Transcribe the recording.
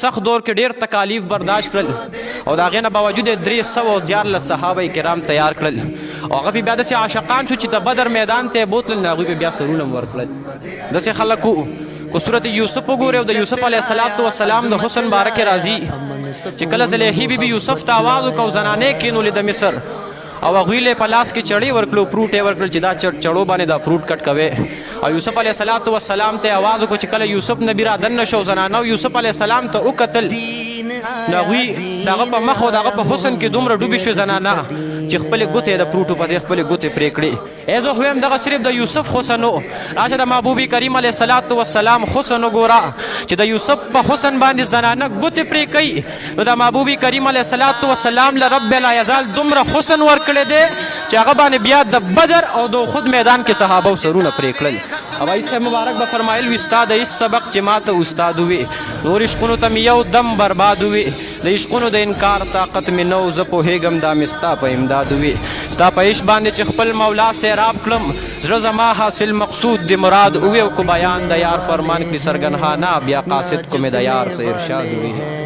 سخت دور کې ډېر تکالیف برداشت کړل او د هغې نه باوجود یې 314 صحابه کرام تیار کړل او هغه بیا داسې عاشقان شو چې د بدر میدان ته یې بوتلل نو هغوی بیا سرونه هم ورکړل داسې خلک وو کو صورت یوسف وګورئ او د یوسف علیه السلام د حسن باره کې راځي چې کله زلیخې بیبي یوسف ته آواز وکړو زنانې کینولې د مصر او هغوی له په لاس کې چړې ورکړو فروټ یې ورکړل چې دا چړو باندې دا فروټ کټ کوې او یوسف علیه السلام ته آواز وکړو چې کله یوسف نبي را دننه شو زنانو یوسف علیه السلام ته وکتل نو هغوی د هغه په مخ او د هغه په حسن کې دومره ډوبې شوې زنانه چې خپلې ګوتې د فروټو په ځای خپلې ګوتې پرې کړې زه خو وایم دغه صرف د یوسف حسن و راشه د محبوب کریم علیه السلام حسن وګوره چې د یوسف په حسن باندې زنانه ګوتې پرې کوي نو د محبوب کریم علیه السلام له رب لا یزال دومره حسن ورکړی دی چې هغه باندې بیا د بدر او د خود میدان کې صحابه و سرونه پرې کړل ابا عیسی مبارک به فرمایل وي ستا د هېڅ سبق چې ما ته استاد وي نور عشقونو ته مې یو دم برباد وي د عشقونو د انکار طاقت مې نه و زه پوهېږم دا مې ستا په امداد وي ستا په عشق باندې چې خپل مولا سیراب کړم زړه زما حاصل مقصود د مراد وي او کو بیان د یار فرمان کړي سرګنهانه بیا قاصد کو مې د یار څه ارشاد وي